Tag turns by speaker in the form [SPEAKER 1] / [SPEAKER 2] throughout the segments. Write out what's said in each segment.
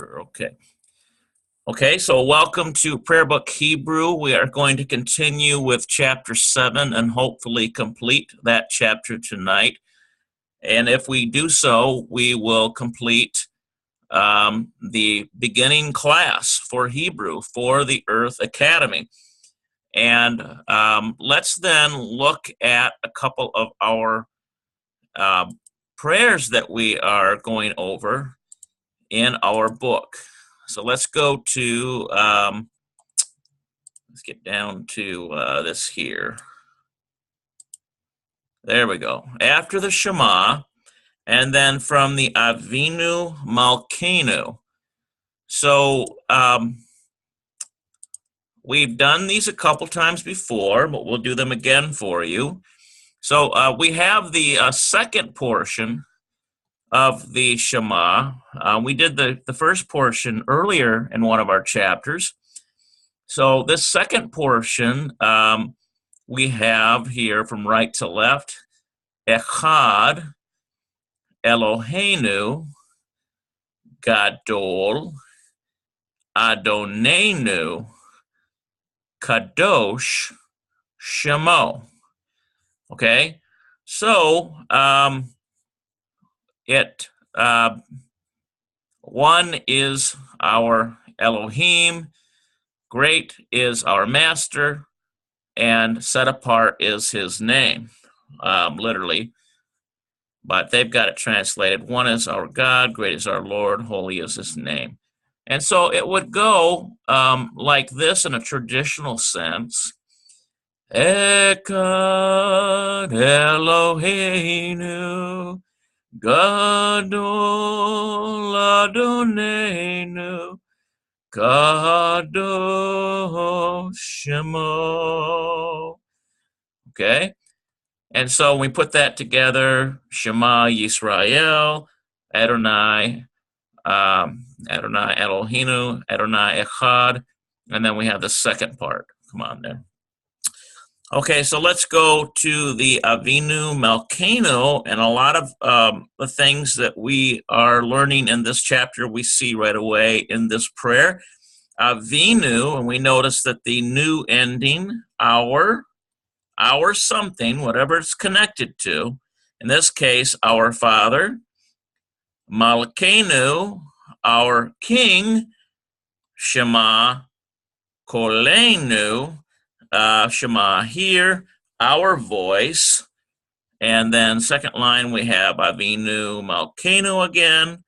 [SPEAKER 1] Okay. Okay, so welcome to Prayer Book Hebrew. We are going to continue with chapter 7 and hopefully complete that chapter tonight. And if we do so, we will complete the beginning class for Hebrew for the Earth Academy. And let's then look at a couple of our prayers that we are going over in our book. So let's go to, let's get down to this here. There we go. After the Shema, and then from the Avinu Malkeinu. So we've done these a couple times before, but we'll do them again for you. So we have the second portion of the Shema. We did the first portion earlier in one of our chapters. So this second portion we have here from right to left, Echad Eloheinu Gadol Adonenu Kadosh Shemo. Okay, so one is our Elohim, great is our master, and set apart is his name, literally. But they've got it translated. One is our God, great is our Lord, holy is his name. And so it would go like this in a traditional sense. Echad Eloheinu Gadol Adonenu Kadosh Shemo. Okay, and so we put that together: Shema Yisrael, Adonai, Adonai Eloheinu, Adonai Echad, and then we have the second part. Come on there. Okay, so let's go to the Avinu Malkeinu, and a lot of the things that we are learning in this chapter we see right away in this prayer. Avinu, and we notice that the new ending, our something, whatever it's connected to, in this case, our Father, Malkeinu, our King, Shema Kolenu, Shema here, our voice, and then second line we have Avinu Malkeinu again,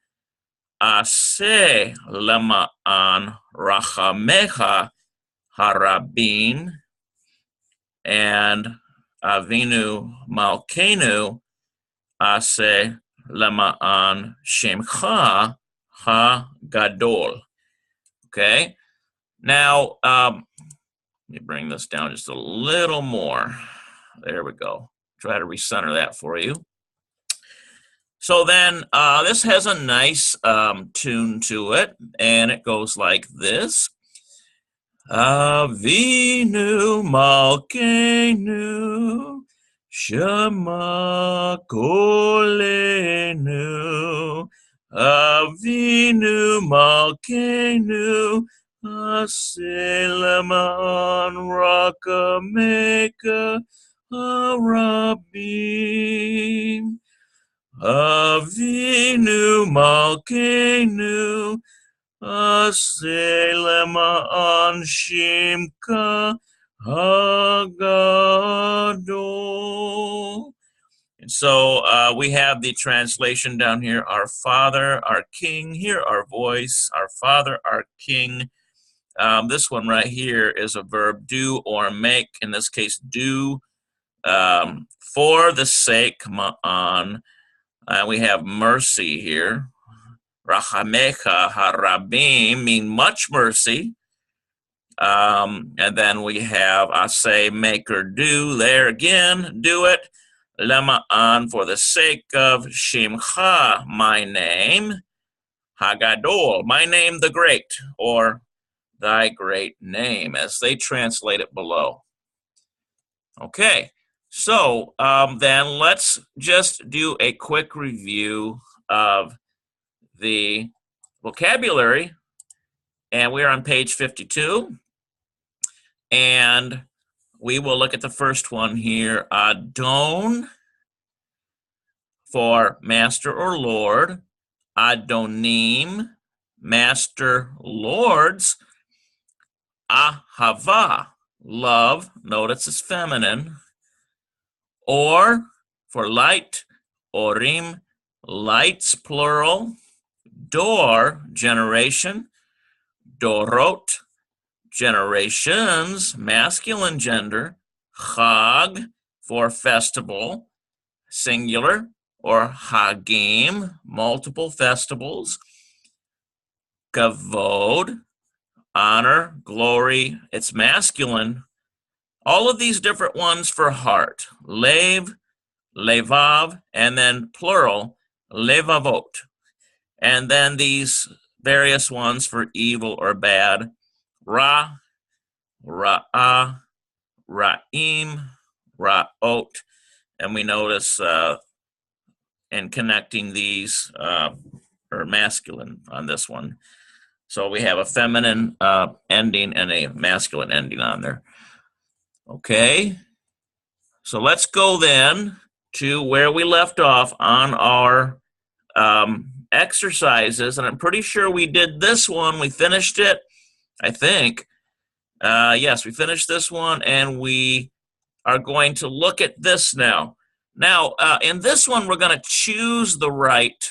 [SPEAKER 1] Aseh Lema'an Rachamecha Harabin, and Avinu Malkeinu Aseh Lema'an Shemcha HaGadol. Okay, now let me bring this down just a little more. There we go. Try to recenter that for you. So then this has a nice tune to it, and it goes like this. Avinu Malkeinu Shema Kolenu Avinu Malkeinu Aseh Lema'an Rachamecha Harabim. Avinu Malkeinu Aseh Lema'an Shemcha HaGadol. And so we have the translation down here: our Father, our King. Hear our voice, our Father, our King. This one right here is a verb, do or make. In this case, do, for the sake, ma'an. We have mercy here. Rachamecha harabim, mean much mercy. And then we have aseh, make or do. There again, do it. Lema'an, for the sake of. Shemcha, my name. Hagadol, my name the great, or thy great name, as they translate it below. Okay, so then let's just do a quick review of the vocabulary, and we are on page 52. And we will look at the first one here. Adon for master or lord. Adonim, master, lords. Ahava, love. Notice it's feminine. Or for light. Orim, lights, plural. Dor, generation. Dorot, generations, masculine gender. Chag, for festival, singular. Or Hagim, multiple festivals. Kavod, honor, glory, it's masculine. All of these different ones for heart. Lev, levav, and then plural, levavot. And then these various ones for evil or bad. Ra, ra'ah, ra'im, ra'ot. And we notice in connecting these are masculine on this one. So we have a feminine ending and a masculine ending on there. Okay, so let's go then to where we left off on our exercises, and I'm pretty sure we did this one. We finished it, I think. Yes, we finished this one, and we are going to look at this now. Now, in this one, we're going to choose the right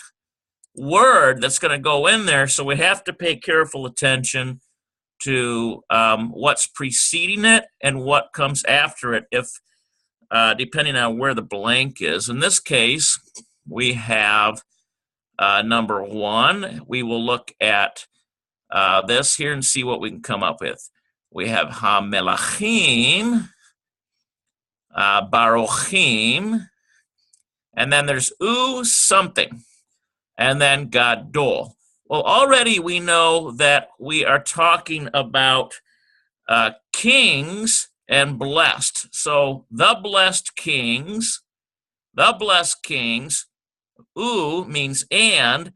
[SPEAKER 1] word that's going to go in there, so we have to pay careful attention to what's preceding it and what comes after it, if depending on where the blank is. In this case, we have number one. We will look at this here and see what we can come up with. We have ha-melachim, barochim, and then there's something, and then gadol. Well, already we know that we are talking about kings and blessed. So the blessed kings, means and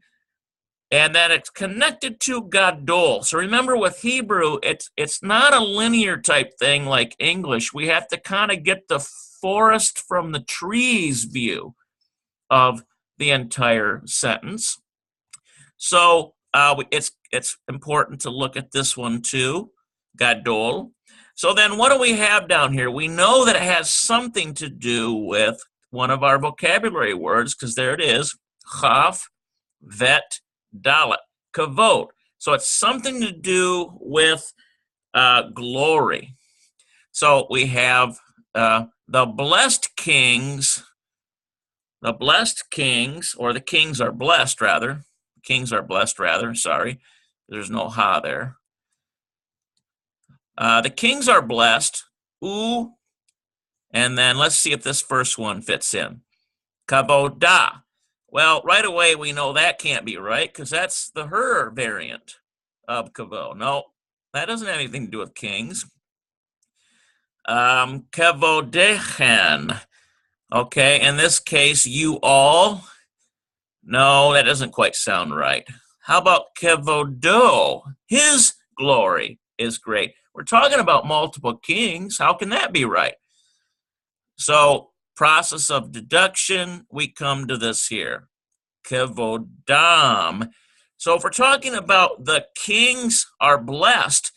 [SPEAKER 1] then it's connected to gadol. So remember, with Hebrew, it's not a linear type thing like English. We have to kind of get the forest from the trees view of the entire sentence. So it's important to look at this one too, gadol. So then what do we have down here? We know that it has something to do with one of our vocabulary words, because there it is, chaf, vet, dalet, kavod. So it's something to do with glory. So we have the blessed kings, or the kings are blessed rather. Sorry, there's no ha there. The kings are blessed, and then let's see if this first one fits in. Kavodah. Well, right away we know that can't be right, because that's the her variant of kavod. No, that doesn't have anything to do with kings. Kavodehen. Okay, in this case, you all. No, that doesn't quite sound right. How about kevodo? His glory is great. We're talking about multiple kings. How can that be right? So, process of deduction, we come to this here. Kevodam. So if we're talking about the kings are blessed,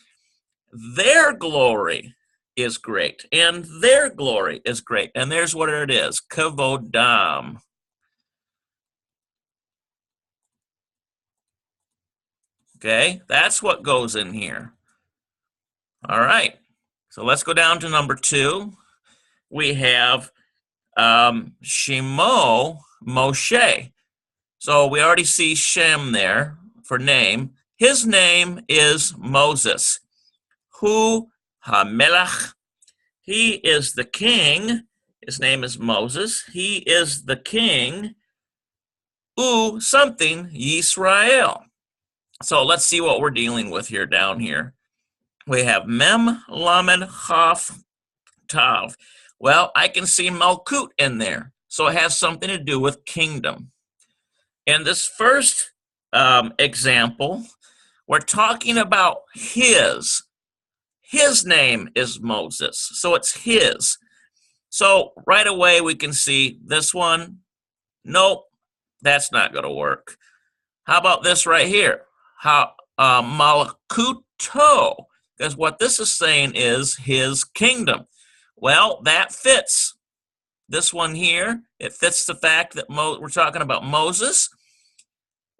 [SPEAKER 1] their glory is great, and their glory is great. And there's what it is, kevodam. Okay, that's what goes in here. All right, so let's go down to number 2. We have Shemo, Moshe. So we already see Shem there for name. His name is Moses. Hu HaMelech. He is the king. His name is Moses. He is the king. Something, Yisrael. So let's see what we're dealing with here down here. We have Mem, Lamed, Chaf, Tav. Well, I can see Malkut in there. So it has something to do with kingdom. In this first example, we're talking about his. His name is Moses, so it's his. So right away we can see this one. Nope, that's not going to work. How about this right here? Malakuto, because what this is saying is his kingdom. Well, that fits. This one here, it fits the fact that we're talking about Moses.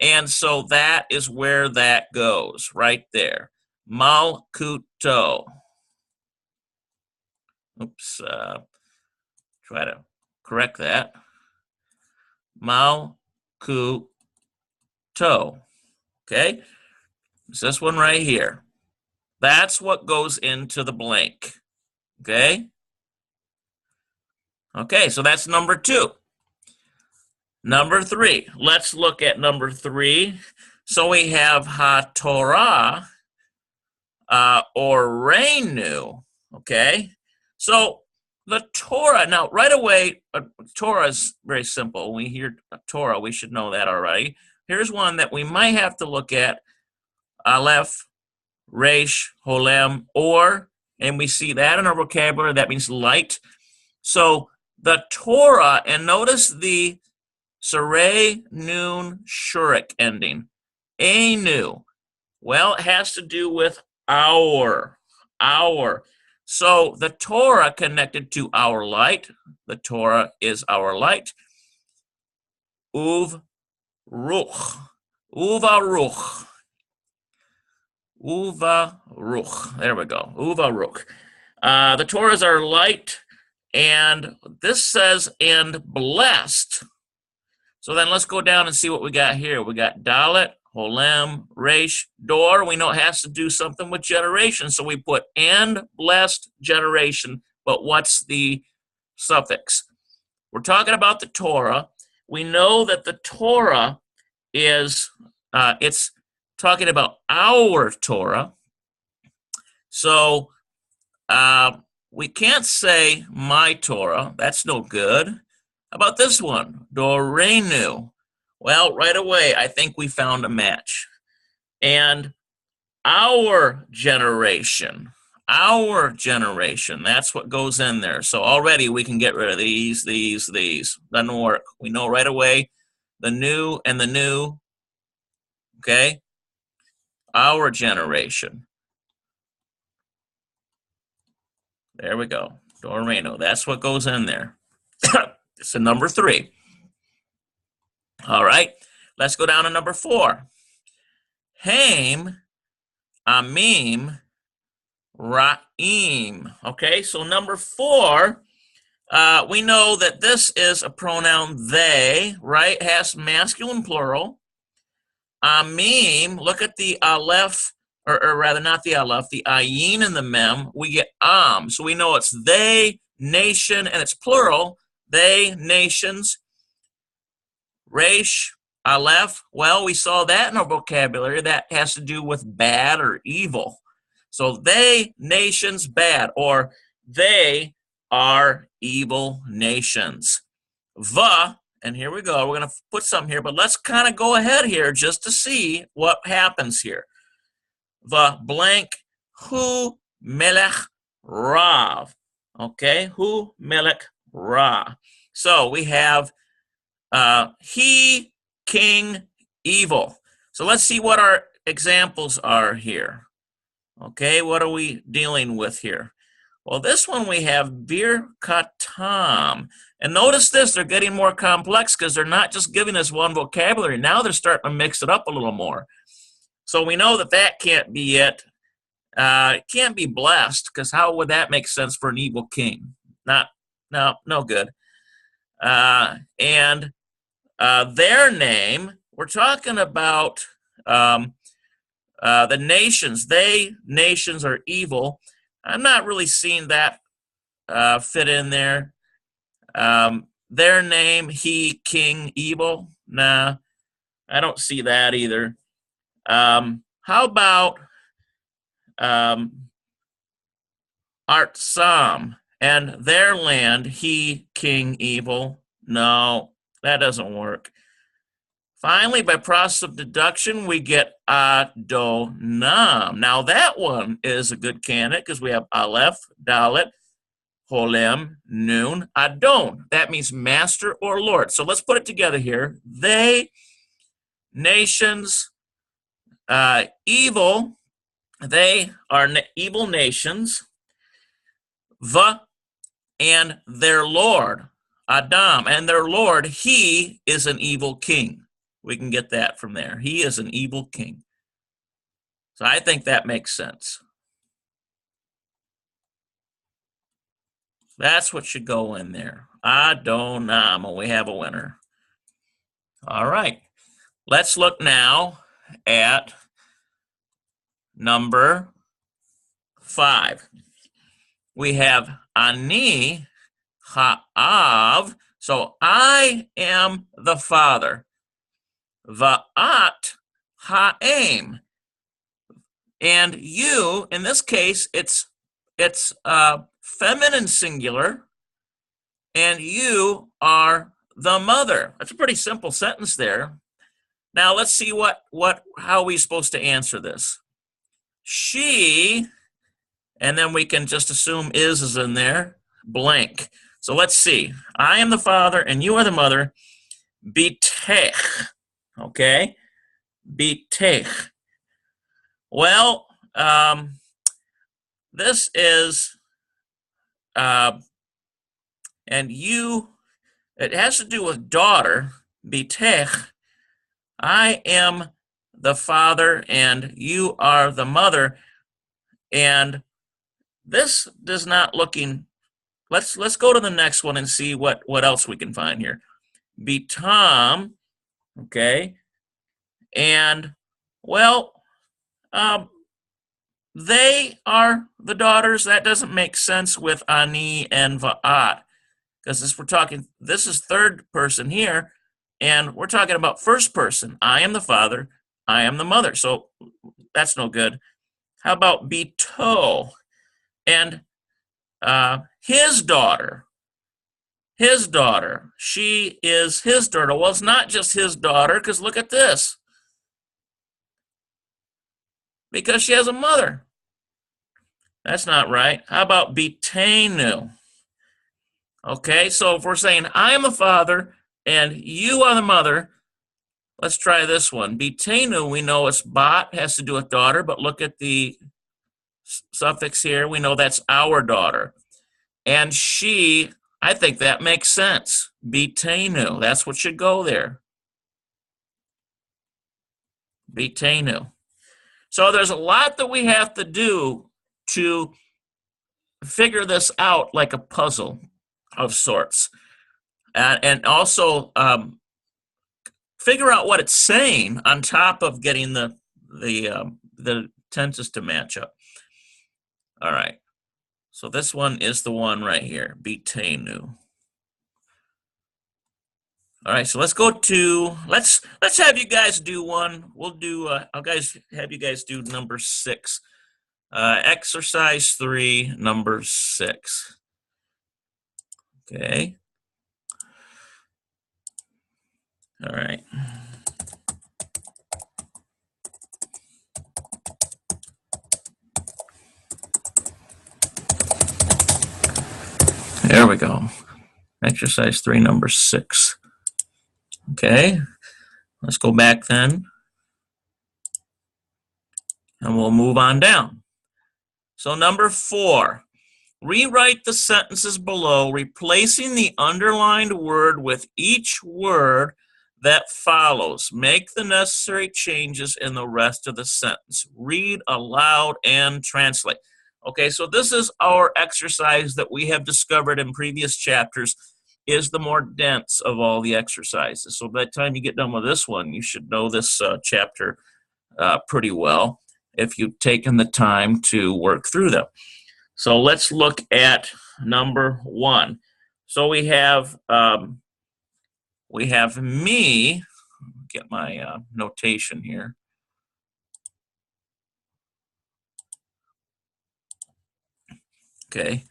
[SPEAKER 1] And so that is where that goes, right there. Malkuto. Oops, try to correct that. Malkuto. Okay, it's this one right here. That's what goes into the blank. Okay? Okay, so that's number 2. Number 3. Let's look at number 3. So we have HaTorah or Reinu. Okay? So the Torah, now right away, Torah is very simple. When we hear Torah, we should know that already. Here's one that we might have to look at. Aleph, Resh, Holem, or, and we see that in our vocabulary, that means light. So the Torah, and notice the Saray, Noon, Shurik ending. Anu. Well, it has to do with our. So the Torah connected to our light. The Torah is our light. Uv Ruch. Uvaruch. Uvaruch. There we go. Uvaruch. The Torah is our light, and this says, and blessed. So then let's go down and see what we got here. We got Dalet, Holem, Resh, Dor. We know it has to do something with generation, so we put and blessed generation, but what's the suffix? We're talking about the Torah. We know that the Torah is, it's talking about our Torah. So we can't say my Torah. That's no good. How about this one? Dorenu. Well, right away, I think we found a match. And our generation, that's what goes in there. So already we can get rid of these. Doesn't work. We know right away the new and the new. Okay? Our generation. There we go. Doreno. That's what goes in there. It's a number 3. All right. Let's go down to number 4. Haim, Amim, Ra'im. Okay, so number 4, we know that this is a pronoun they, right? It has masculine plural. Amim, look at the aleph, or rather not the aleph, the ayin and the mem, we get am. So we know it's they, nation, and it's plural. They, nations. Resh, aleph, well, we saw that in our vocabulary. That has to do with bad or evil. So they, nations, bad, or they are evil nations. Va, and here we go. We're going to put something here, but let's kind of go ahead here just to see what happens here. The blank, hu melech rav. Okay, hu melech ra. So we have he, king, evil. So let's see what our examples are here. Okay, what are we dealing with here? Well, this one we have bir katam. And notice this, they're getting more complex because they're not just giving us one vocabulary. Now they're starting to mix it up a little more. So we know that that can't be it. It can't be blessed, because how would that make sense for an evil king? No good. And their name, we're talking about the nations. Nations are evil. I'm not really seeing that fit in there. Their name, he, king, evil. Nah, I don't see that either. How about Art Sam and their land, he, king, evil? No, that doesn't work. Finally, by process of deduction, we get Adonam. Now that one is a good candidate because we have Aleph, Dalet, Holem, Nun, Adon. That means master or Lord. So let's put it together here. They, nations, evil. They are evil nations. The and their Lord, Adam, and their Lord, he is an evil king. We can get that from there. He is an evil king. So I think that makes sense. That's what should go in there. Adonam, and we have a winner. All right. Let's look now at number 5. We have Ani Ha'av. So I am the father. Va'at Ha'em. And you, in this case, it's feminine singular, and you are the mother. That's a pretty simple sentence there. Now let's see how we're supposed to answer this. She, and then we can just assume is in there, blank. So let's see. I am the father and you are the mother. Bitech. Okay? Bitech. Well, this is, and you, it has to do with daughter, bitech. I am the father and you are the mother. And this does not looking, let's go to the next one and see what else we can find here. Bitam, okay, and well, they are the daughters. That doesn't make sense with Ani and Va'at, because this is third person here, and we're talking about first person. I am the father, I am the mother. So that's no good. How about Bito? And his daughter. His daughter. She is his daughter. Well, it's not just his daughter, because look at this. Because she has a mother. That's not right. How about Bitenu? Okay, so if we're saying I am the father and you are the mother, let's try this one. Bitenu, we know it's bat, has to do with daughter, but look at the suffix here. We know that's our daughter. And she, I think that makes sense. Bitenu, that's what should go there. Bitenu. So there's a lot that we have to do to figure this out like a puzzle of sorts. And also figure out what it's saying on top of getting the tenses to match up. All right. So this one is the one right here, Bitenu. All right, so let's go to let's have you guys do one. We'll do I'll have you guys do number 6. Exercise 3, number 6. Okay. All right. There we go. Exercise 3, number 6. Okay. Let's go back then. And we'll move on down. So number 4. Rewrite the sentences below, replacing the underlined word with each word that follows. Make the necessary changes in the rest of the sentence. Read aloud and translate. Okay, so this is our exercise that we have discovered in previous chapters is the more dense of all the exercises. So by the time you get done with this one, you should know this chapter pretty well if you've taken the time to work through them. So let's look at number 1. So we have me. Get my notation here. Okay,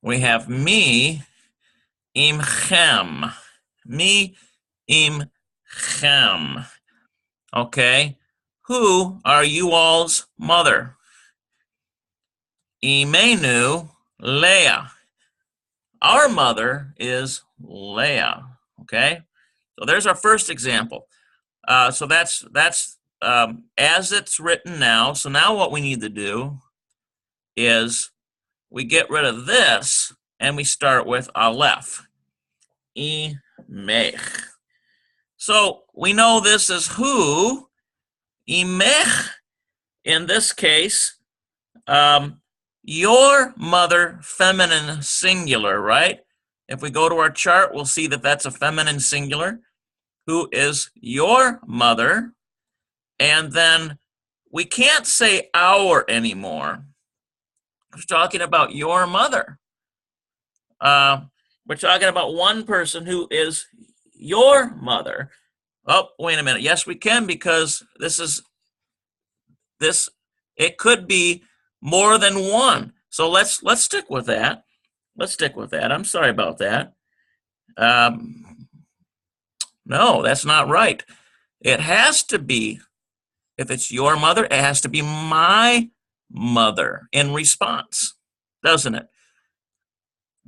[SPEAKER 1] we have me, imchem, me, imchem. Chem. Okay. Who are you all's mother? Imenu, Leah. Our mother is Leah. Okay. So there's our first example. So that's as it's written now. So now what we need to do is we get rid of this and we start with Aleph. Imech. So we know this is who. Imech, in this case, your mother, feminine singular, right? If we go to our chart, we'll see that that's a feminine singular. Who is your mother? And then we can't say our anymore. We're talking about your mother. We're talking about one person who is your mother. Oh, wait a minute. Yes, we can, because it could be more than one. So let's stick with that. Let's stick with that. I'm sorry about that. No, that's not right. It has to be, if it's your mother, it has to be my mother in response, doesn't it?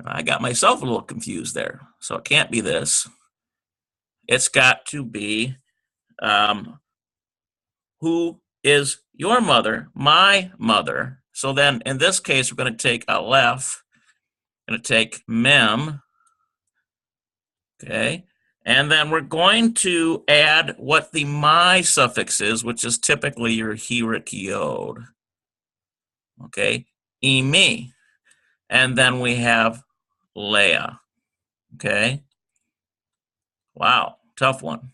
[SPEAKER 1] I got myself a little confused there. So it can't be this. It's got to be who is your mother, my mother. So then in this case, we're going to take Aleph, going to take Mem, okay? And then we're going to add what the my suffix is, which is typically your Hirik Yod, okay? Imi. And then we have Leah, okay? Wow, tough one.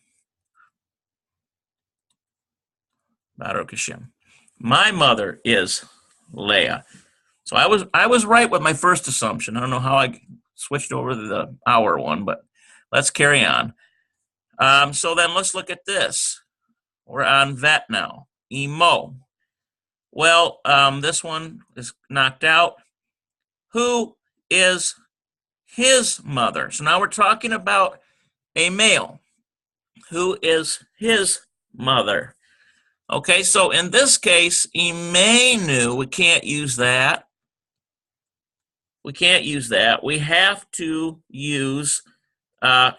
[SPEAKER 1] Baruch Hashem. My mother is Leah. So I was right with my first assumption. I don't know how I switched over to the our one, but let's carry on. So then let's look at this. We're on vet now. Emo. Well, this one is knocked out. Who is his mother? So now we're talking about a male. Who is his mother? Okay, so in this case, Imenu, we can't use that. We can't use that. We have to use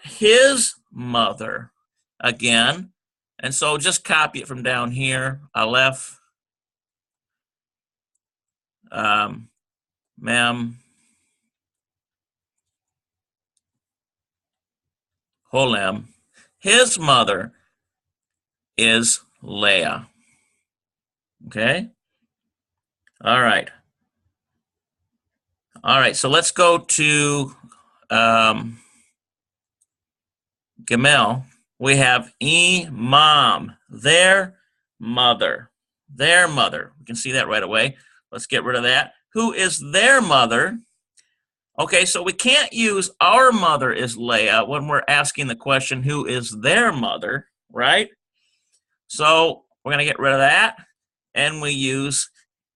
[SPEAKER 1] his mother again. And so just copy it from down here. Aleph, Mem, Holem. His mother is Leah. Okay? All right. All right, so let's go to Gamel. We have Imam, their mother. Their mother. We can see that right away. Let's get rid of that. Who is their mother? Okay, so we can't use our mother is Leah when we're asking the question, who is their mother, right? So we're going to get rid of that, and we use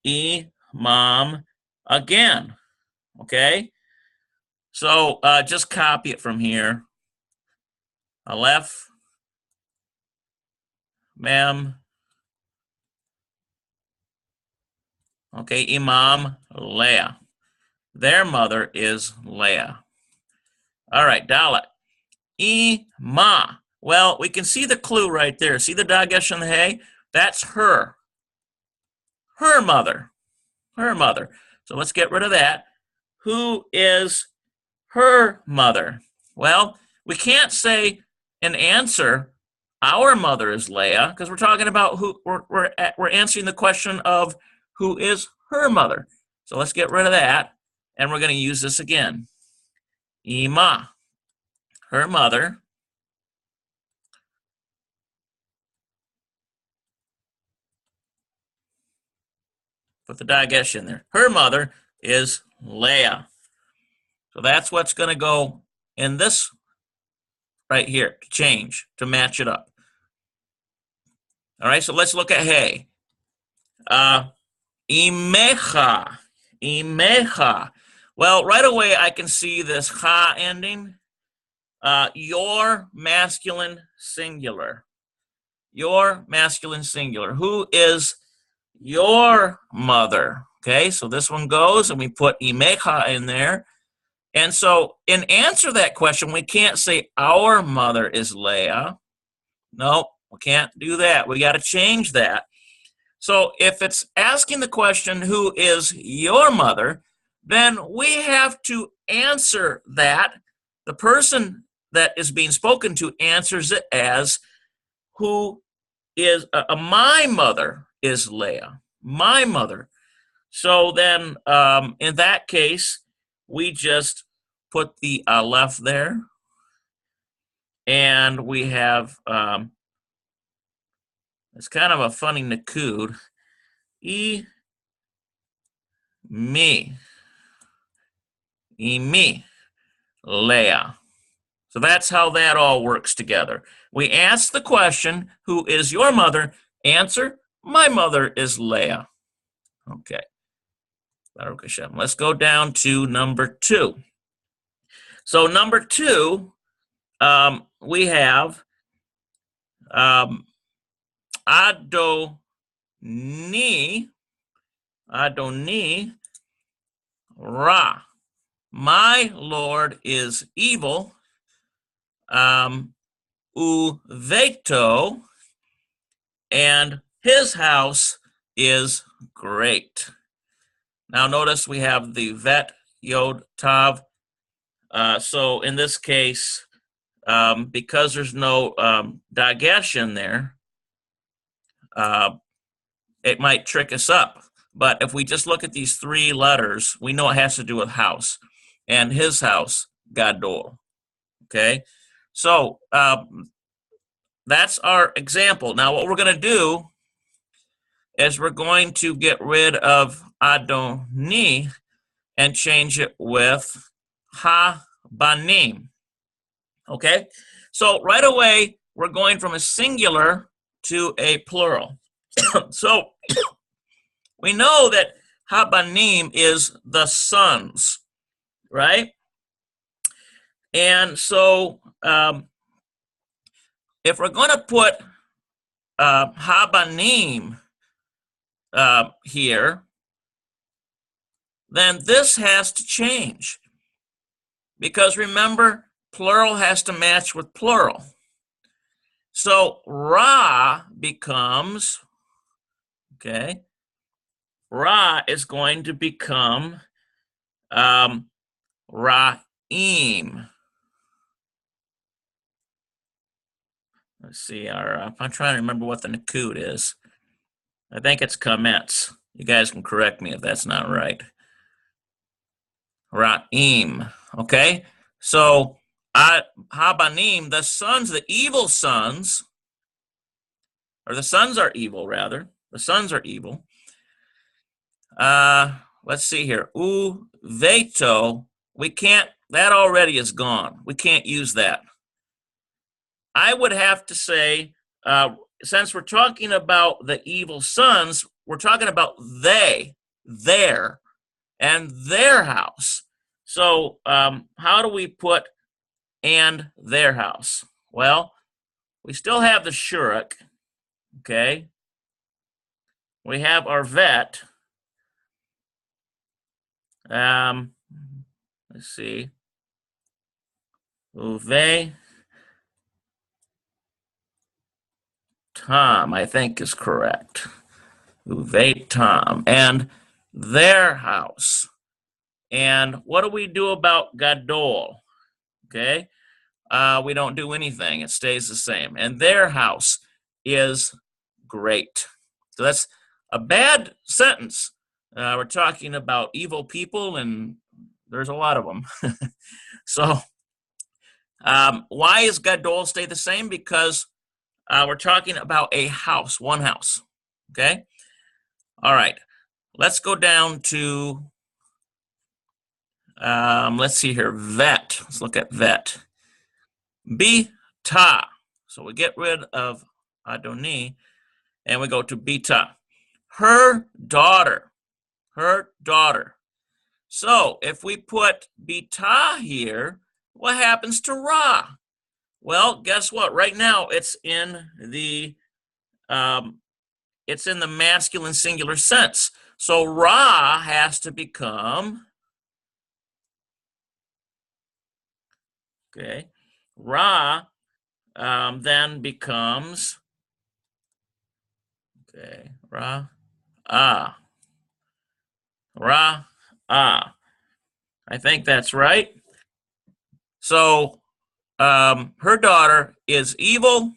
[SPEAKER 1] Imam again, okay? So just copy it from here. Aleph, Mem, okay, Imam, Leah. Their mother is Leah. All right, Dalet. Ima. Well, we can see the clue right there. See the dagesh on the hay? That's her. Her mother. Her mother. So let's get rid of that. Who is her mother? Well, we can't say an answer, our mother is Leah, because we're talking about who we're answering the question of who is her mother. So let's get rid of that, and we're going to use this again. Ima, her mother. Put the dagesh in there. Her mother is Leah. So that's what's going to go in this right here to change, to match it up. All right, so let's look at hey. Imecha. Imecha. Well, right away I can see this cha ending. Your masculine singular. Your masculine singular. Who is your mother? Okay, so this one goes, and we put imecha in there. And so in answer to that question, we can't say our mother is Leah. No, we can't do that. We got to change that. So if it's asking the question, who is your mother, then we have to answer that. The person that is being spoken to answers it as, who is my mother is Leah, my mother. So then in that case, we just put the aleph there, and we have, it's kind of a funny nakud, me, Leah. So that's how that all works together. We ask the question, who is your mother? Answer, my mother is Leah. Okay. Let's go down to number 2. So number 2, we have Adoni Ra. My Lord is evil. Uveto, and his house is great. Now notice we have the vet, yod, tav. So in this case, because there's no dagesh in there, it might trick us up. But if we just look at these 3 letters, we know it has to do with house. And his house, gadol. Okay? So that's our example. Now what we're going to do is we're going to get rid of Adoni and change it with ha-banim. Okay? So right away, we're going from a singular to a plural. So we know that ha-banim is the sons, right? And so if we're going to put ha-banim here, then this has to change. Because remember, plural has to match with plural. So Ra becomes, okay, Ra is going to become Ra'im. Let's see, I'm trying to remember what the nakud is. I think it's kametz. You guys can correct me if that's not right. Ra'im, okay? So, Habanim, the sons, the evil sons, or the sons are evil, rather. The sons are evil. Let's see here. Uveto, we can't, that already is gone. We can't use that. I would have to say, since we're talking about the evil sons, we're talking about their, and their house. So how do we put and their house? Well, we still have the shuruk, okay? We have our vet. Let's see. Uve Tom, I think is correct. Uve Tom, and their house. And what do we do about gadol? Okay, we don't do anything. It stays the same. And their house is great. So that's a bad sentence. We're talking about evil people, and there's a lot of them. So why is gadol stay the same? Because we're talking about a house, one house. Okay? All right. Let's go down to, let's see here, vet. Let's look at vet. Bita. So we get rid of Adoni, and we go to Bita. Her daughter. Her daughter. So if we put Bita here, What happens to Ra? Well, guess what? Right now, it's in the masculine singular sense. So Ra has to become, okay, Ra then becomes, okay, Ra, Ah, Ra, Ah. I think that's right. So her daughter is evil.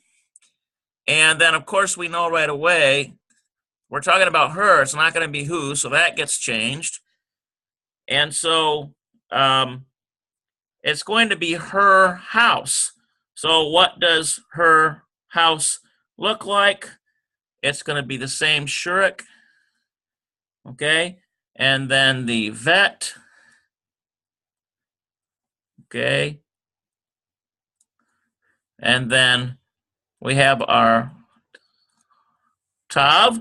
[SPEAKER 1] And then, of course, we know right away, we're talking about her. It's not going to be who, so that gets changed. And so it's going to be her house. So what does her house look like? It's going to be the same Shurik, okay? And then the vet, okay? And then we have our tav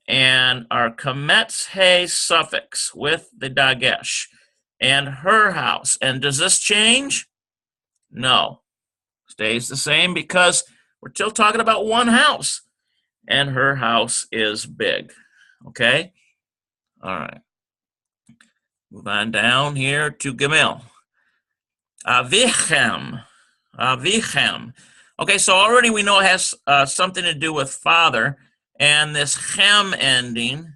[SPEAKER 1] and our kametz hay suffix with the dagesh and her house. And does this change? No. Stays the same because we're still talking about one house, and her house is big. Okay? All right. Move on down here to Gamil. Avichem. Avichem. Okay, so already we know it has something to do with father, and this chem ending,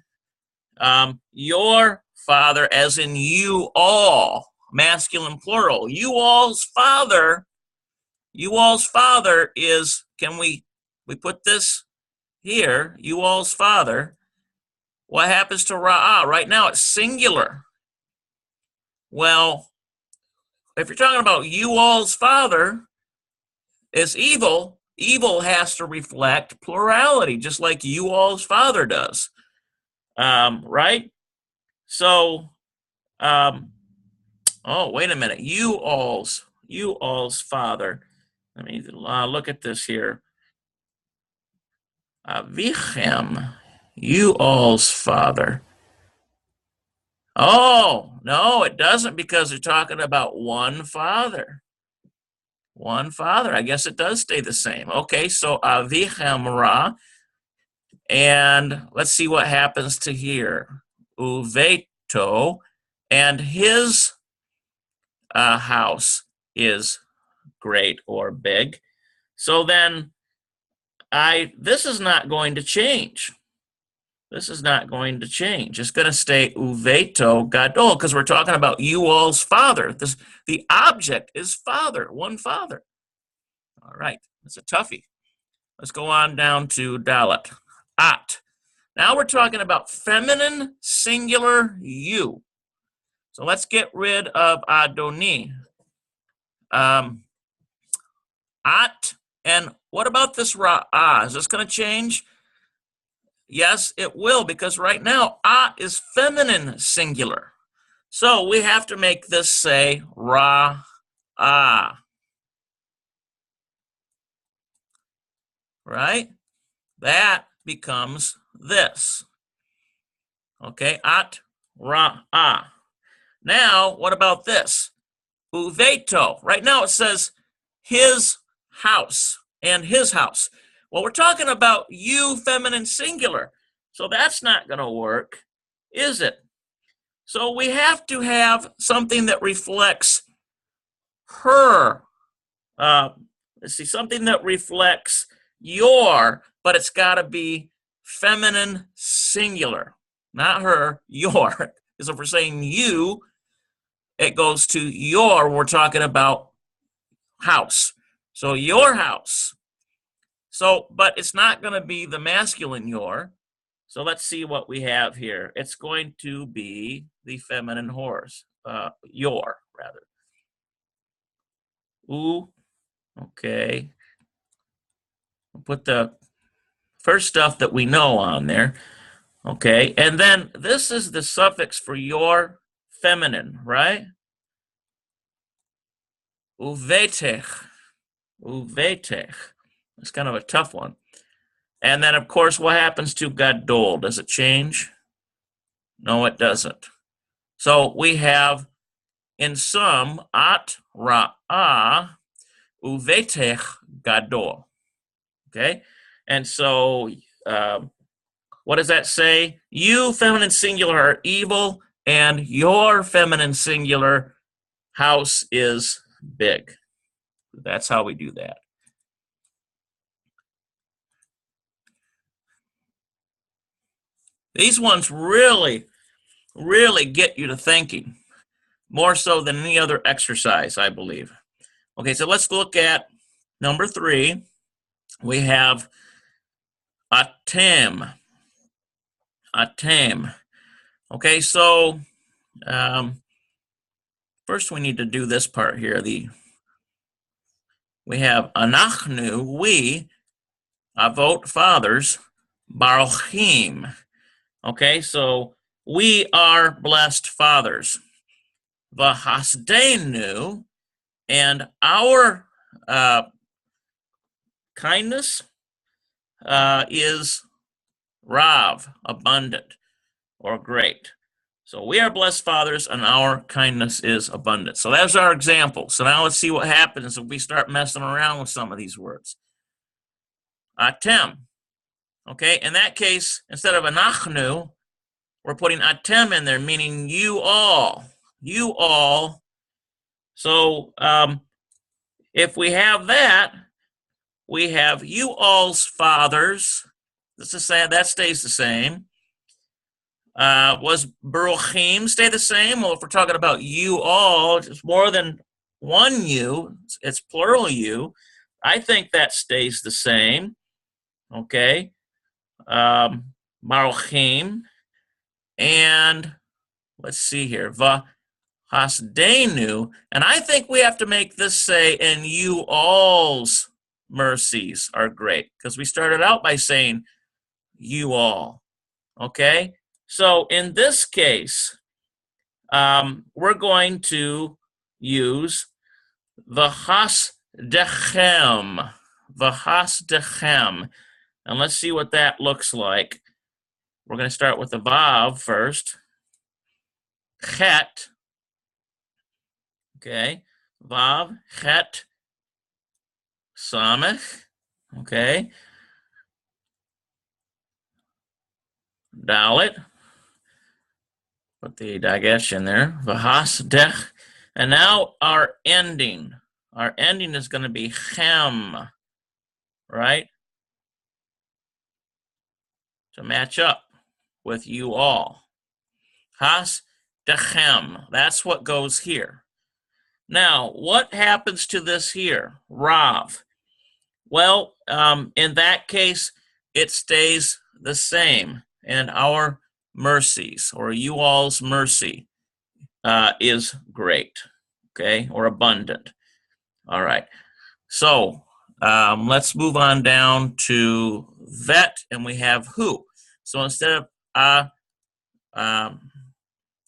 [SPEAKER 1] your father, as in you all, masculine plural. You all's father is, can we put this here, you all's father. What happens to Ra'ah? Right now it's singular. Well, if you're talking about you all's father is evil, evil has to reflect plurality, just like you all's father does. Right? So, oh, wait a minute. You all's father. Let me look at this here. Avichem, you all's father. Oh, no, it doesn't, because they're talking about one father. One father. I guess it does stay the same. Okay, so Avichem Ra. And let's see what happens to here. Uveto, and his house is great or big. So then this is not going to change. This is not going to change. It's going to stay uveto gadol, because we're talking about you all's father. The object is father, one father. All right, that's a toughie. Let's go on down to Dalet. At. Now we're talking about feminine singular you. So let's get rid of Adoni. At, and what about this Ra'ah? Is this going to change? Yes, it will, because right now, At is feminine singular. So we have to make this say Ra'ah. Right? That becomes this. Okay, At Ra'ah. Now, what about this? Uveto. Right now it says his house and his house. Well, we're talking about you, feminine singular. So that's not going to work, is it? So we have to have something that reflects her. Let's see, something that reflects your, but it's got to be feminine singular, not her, your. Because if we're saying you, it goes to your, we're talking about house. So your house. So, but it's not going to be the masculine your. So let's see what we have here. It's going to be the feminine horse, your, rather. Ooh, okay. We'll put the first stuff that we know on there. Okay, and then this is the suffix for your feminine, right? Uvetech. Uvetech. It's kind of a tough one. And then, of course, what happens to gadol? Does it change? No, it doesn't. So we have In some, at ra'ah uvetech gadol. Okay, and so what does that say? You, feminine singular, are evil, and your feminine singular house is big. That's how we do that. These ones really, really get you to thinking, more so than any other exercise, I believe. Okay, so let's look at number 3. We have atem. Atem. Okay, so first we need to do this part here. We have anachnu, we, avot, fathers, baruchim. Okay, so we are blessed fathers. V'hasdenu, and our kindness is rav, abundant or great. So we are blessed fathers, and our kindness is abundant. So that's our example. So now let's see what happens if we start messing around with some of these words. Atem. Okay, in that case, instead of anachnu, we're putting atem in there, meaning you all. You all. So if we have that, we have you all's fathers. That stays the same. Was baruchim stay the same? Well, if we're talking about you all, it's more than one you. It's plural you. I think that stays the same. Okay. Baruchim. And let's see here. V'hasdenu. And I think we have to make this say, and you all's mercies are great. Because we started out by saying you all. Okay. So in this case, we're going to use v'hasdechem. V'hasdechem. And let's see what that looks like. We're going to start with the vav first. Chet. Okay. Vav, chet, samech. Okay. Dalet. Put the dagesh in there. V'hasdech. And now our ending. Our ending is going to be chem. Right? To match up with you all. Has dechem. That's what goes here. Now, what happens to this here? Rav. Well, in that case, it stays the same. And our mercies, or you all's mercy, is great. Okay, or abundant. All right. So let's move on down to vet, and we have who. So instead of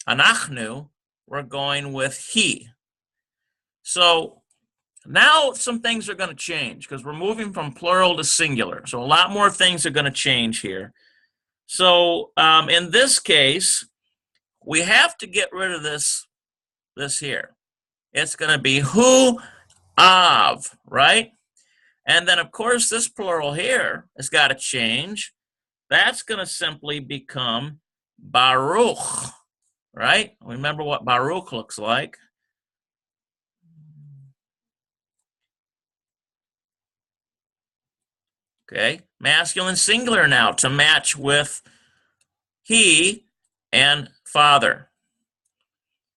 [SPEAKER 1] anachnu, we're going with he. So now some things are going to change because we're moving from plural to singular. So a lot more things are going to change here. So in this case, we have to get rid of this here. It's going to be who of, right? And then, of course, this plural here has got to change. That's going to simply become Baruch, right? Remember what Baruch looks like. Okay, masculine singular now to match with he and father.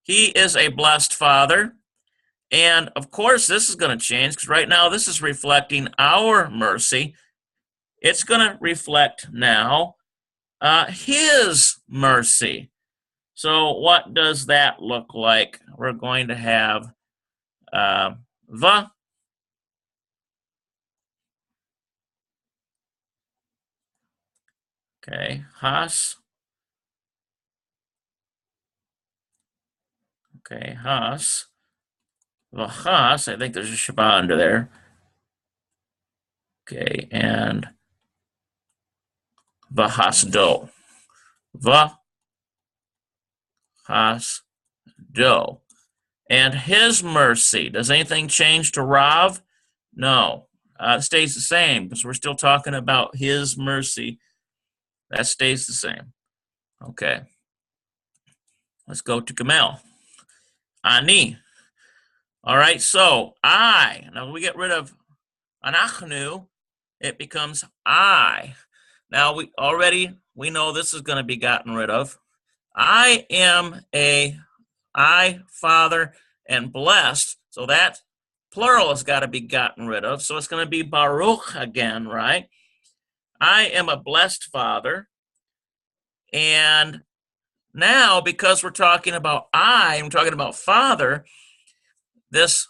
[SPEAKER 1] He is a blessed father. And of course, this is going to change because right now this is reflecting our mercy. It's going to reflect now his mercy. So what does that look like? We're going to have the. Okay, has. Okay, has. V'chas, I think there's a Shabbat under there. Okay, and v'hasdo. V'hasdo. and his mercy. Does anything change to Rav? No. It stays the same because we're still talking about his mercy. That stays the same. Okay. Let's go to Gamel. Ani. All right, so I. Now we get rid of anachnu, it becomes I. Now we know this is going to be gotten rid of. I am I, Father, and blessed. So that plural has got to be gotten rid of. So it's going to be Baruch again, right? I am a blessed Father. And now, because we're talking about I'm talking about Father, this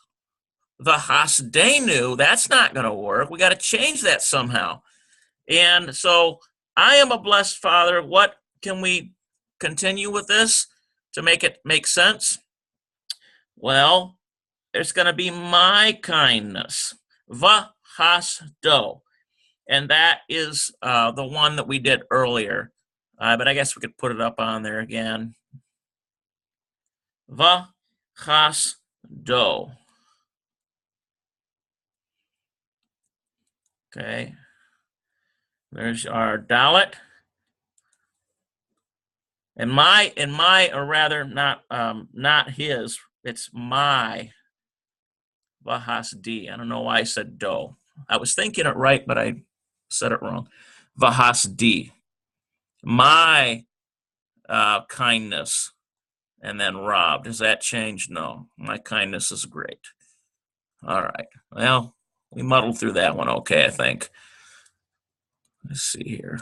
[SPEAKER 1] the Hasdenu, that's not going to work. We got to change that somehow. And so I am a blessed Father. What can we continue with this to make it make sense? Well, there's going to be my kindness, v'hasdo, and that is the one that we did earlier. But I guess we could put it up on there again. V'hasdo. Okay. There's our dalet. And my, or rather, not his. It's my. Vahasdi. I don't know why I said do. I was thinking it right, but I said it wrong. Vahasdi. My kindness. And then Rob. Does that change? No. My kindness is great. All right. Well, we muddled through that one okay, I think. Let's see here.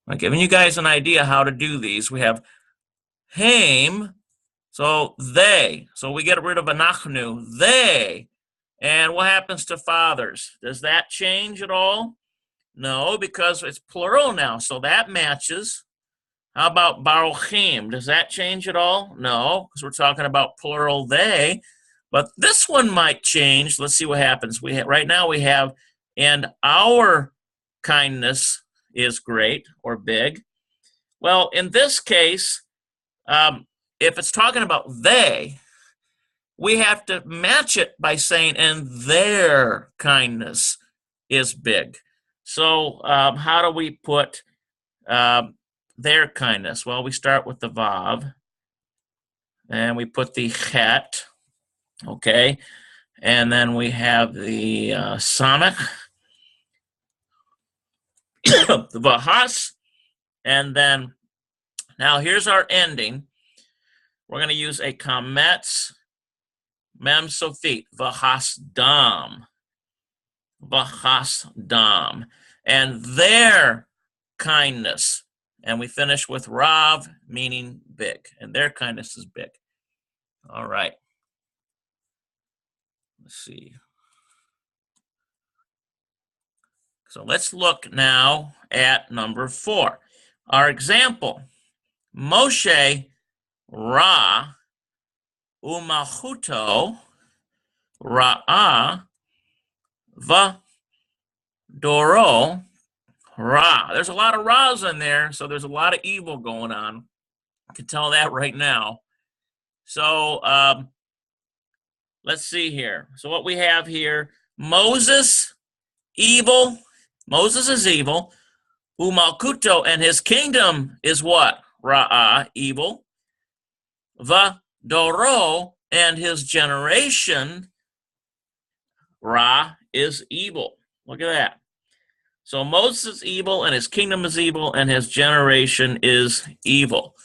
[SPEAKER 1] I'm giving you guys an idea how to do these. We have Haim. So they. So we get rid of anachnu. They. And what happens to fathers? Does that change at all? No, because it's plural now, so that matches. How about baruchim? Does that change at all? No, because we're talking about plural they. But this one might change. Let's see what happens. Right now we have, and our kindness is great or big. Well, in this case, if it's talking about they, we have to match it by saying, and their kindness is big. So how do we put their kindness? Well, we start with the vav, and we put the chet, okay? And then we have the samech, the vahas, and then, now here's our ending. We're going to use a kametz mem sofit, vahasdam. Vahasdam. And their kindness. And we finish with Rav, meaning big. And their kindness is big. All right. Let's see. So let's look now at number 4. Our example. Moshe Ra Umachuto Ra'ah Doro Ra. There's a lot of Ra's in there, so there's a lot of evil going on. I can tell that right now. So let's see here. So what we have here, Moses, evil. Moses is evil. Umalkuto, and his kingdom is what? Ra'ah, evil. Doro, and his generation, Ra, is evil. Look at that. So Moses is evil, and his kingdom is evil, and his generation is evil.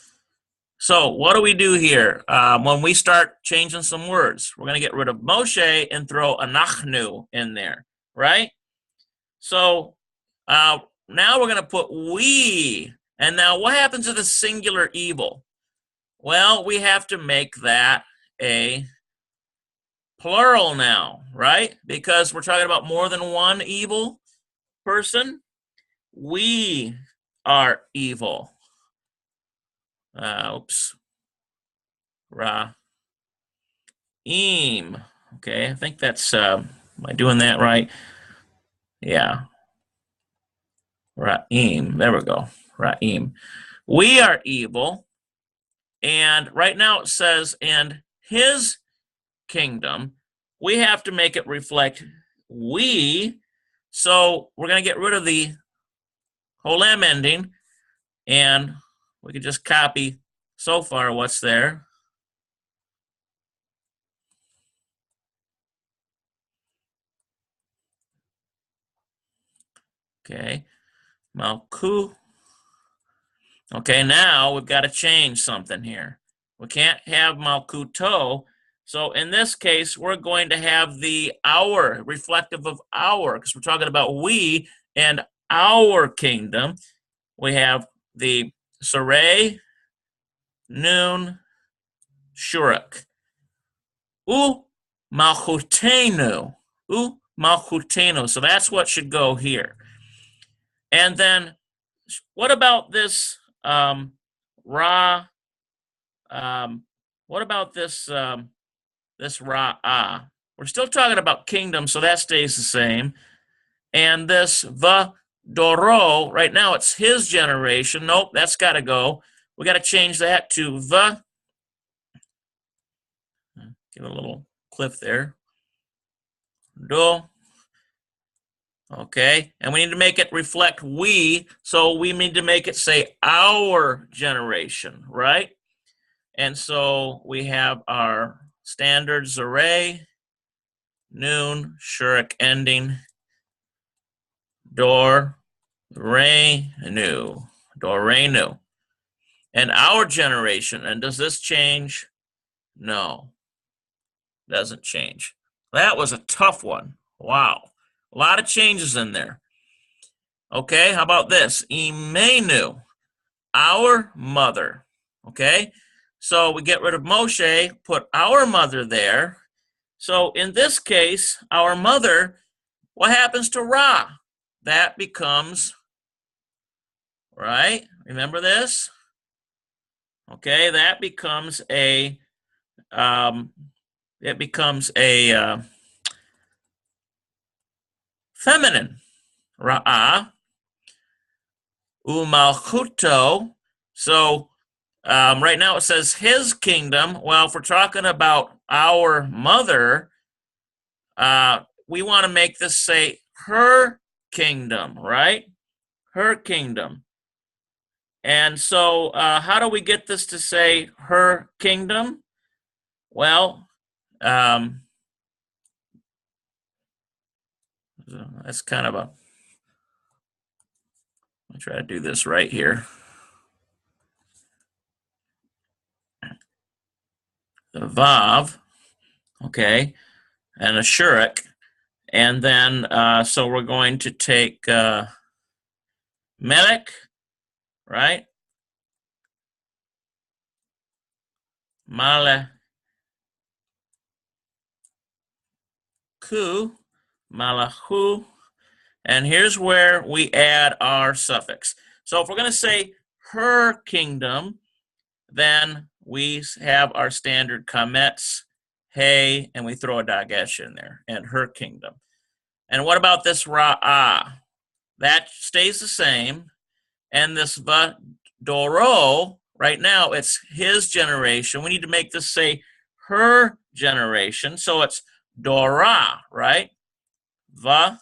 [SPEAKER 1] So what do we do here? When we start changing some words, we're going to get rid of Moshe and throw anachnu in there, right? So now we're going to put we. And now what happens to the singular evil? Well, we have to make that a plural now, right? Because we're talking about more than one evil person. We are evil. Oops. Ra. Im. Okay, I think that's, am I doing that right? Yeah. Ra'im. There we go. Ra'im. We are evil. And right now it says, and his kingdom, we have to make it reflect we. So we're going to get rid of the whole M ending, and we can just copy so far what's there. Okay, Malku. Okay, now we've got to change something here. We can't have Malkuto. So in this case, we're going to have the our, reflective of our, because we're talking about we and our kingdom. We have the Saray, Noon, Shuruk. U Malchutenu. U Malchutenu. So that's what should go here. And then what about this Ra? What about this this Ra? We're still talking about kingdom, so that stays the same. And this Va Doro, right now it's his generation. Nope, that's got to go. We got to change that to Va. Give it a little cliff there. Do. Okay, and we need to make it reflect we, so we need to make it say our generation, right? And so we have our standards array, noon, Shuruk ending, door, re, new, door, re, new. And our generation, and does this change? No, doesn't change. That was a tough one. Wow. A lot of changes in there. Okay, how about this? Imenu, our mother. Okay, so we get rid of Moshe, put our mother there. So in this case, our mother, what happens to Ra? That becomes, right? Remember this? Okay, that becomes a, feminine. Ra'ah. Umalchuto. So right now it says his kingdom. Well, if we're talking about our mother, we want to make this say her kingdom, right? Her kingdom. And so how do we get this to say her kingdom? Well, that's kind of a, let me try to do this right here. The Vav, okay, and a Shuruk. And then, so we're going to take Melech, right? Maleku, Malahu. And here's where we add our suffix. So if we're going to say her kingdom, then we have our standard kamets, hey, and we throw a dagesh in there, and her kingdom. And what about this ra'ah? That stays the same. And this vadoro, right now, it's his generation. We need to make this say her generation. So it's dora, right? Va.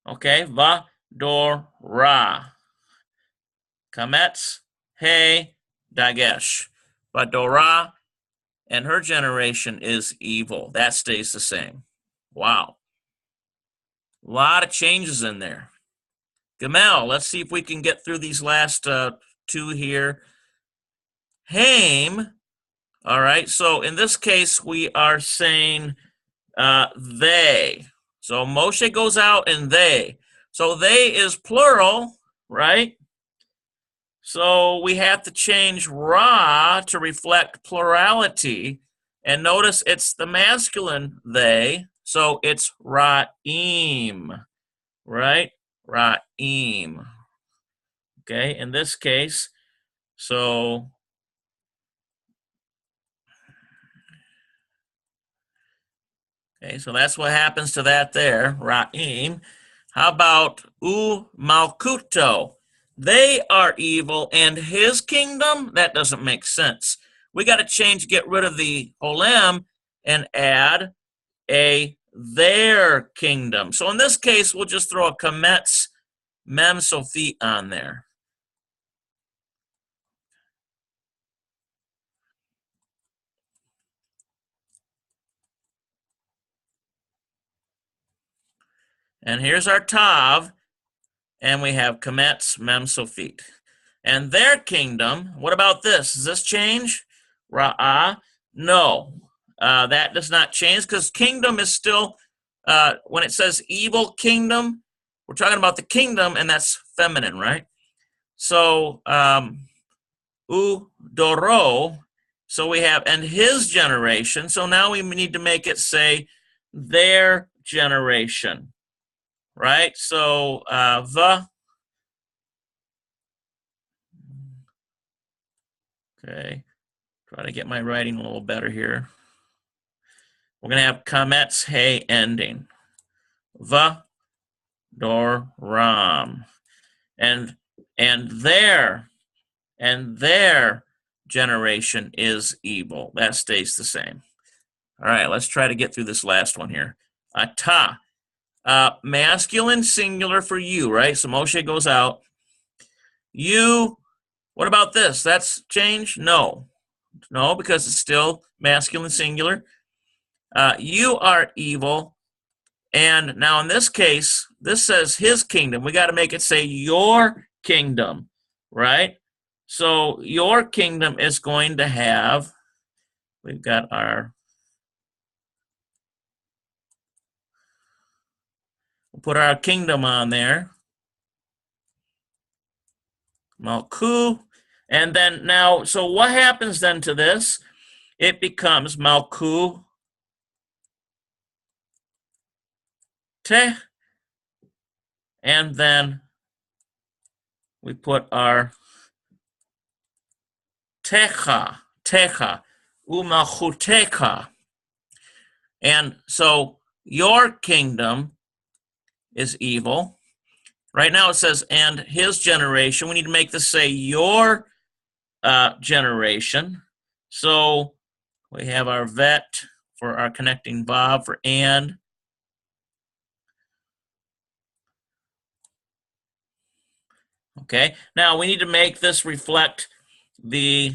[SPEAKER 1] Okay, va, dora. Kametz, hey, dagesh. Vadora, and her generation is evil. That stays the same. Wow. A lot of changes in there. Gamel, let's see if we can get through these last two here. Haim, all right, so in this case, we are saying they. So Moshe goes out and they. So they is plural, right? So we have to change Ra to reflect plurality. And notice it's the masculine they. So it's Ra'im, right? Ra'im. Okay, in this case, so okay, so that's what happens to that there, Ra'im. How about U Malkuto? they are evil, and his kingdom, that doesn't make sense. We got to get rid of the olam and add a their kingdom. So in this case, we'll just throw a kametz mem sofit on there. And here's our tav, and we have kametz mem sofit. And their kingdom, what about this? Does this change? Ra'ah? No, that does not change because kingdom is still, when it says evil kingdom, we're talking about the kingdom, and that's feminine, right? So, udoro, so we have, and his generation. So now we need to make it say their generation, right? So, okay, try to get my writing a little better here. We're going to have kametz hey ending. Dor ram. And their generation is evil. That stays the same. All right, let's try to get through this last one here. Ata. Masculine singular for you, right? So Moshe goes out. You, what about this? That's changed? No, because it's still masculine singular. You are evil. And now in this case, this says his kingdom. We got to make it say your kingdom, right? So your kingdom is going to have, we've got our, we'll put our kingdom on there. Malku. And then now, so what happens then to this? It becomes Malku Te. And then we put our Techa, Umalchutecha. And so your kingdom is evil. Right now it says, and his generation. We need to make this say your generation. So we have our vet for our connecting vav for and. Okay, now we need to make this reflect the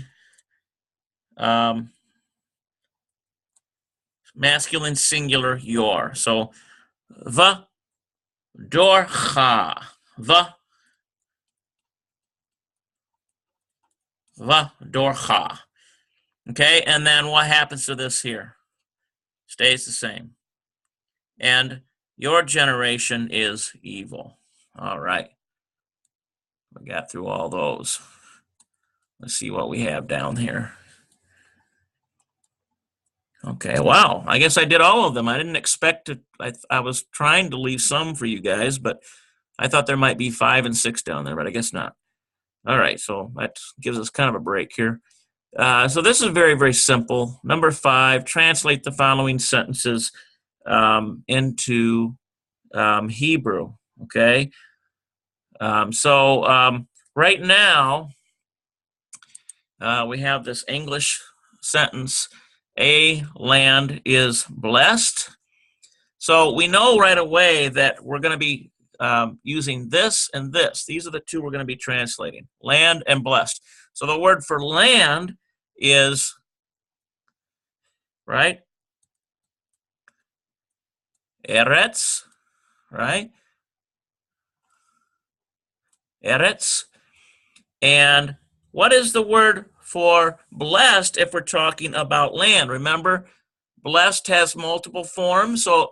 [SPEAKER 1] masculine singular your. So va dorcha, va dorcha. Okay, and then what happens to this here? Stays the same. And your generation is evil. All right. We got through all those. Let's see what we have down here. Okay, wow. I guess I did all of them. I didn't expect to. I was trying to leave some for you guys, but I thought there might be 5 and 6 down there, but I guess not. All right, so that gives us kind of a break here. So this is very, very simple. Number 5, translate the following sentences into Hebrew, okay? Right now, we have this English sentence, a land is blessed. So we know right away that we're going to be using this and this. These are the two we're going to be translating, land and blessed. So the word for land is, right, eretz, right, eretz. And what is the word for blessed if we're talking about land? Remember, blessed has multiple forms, so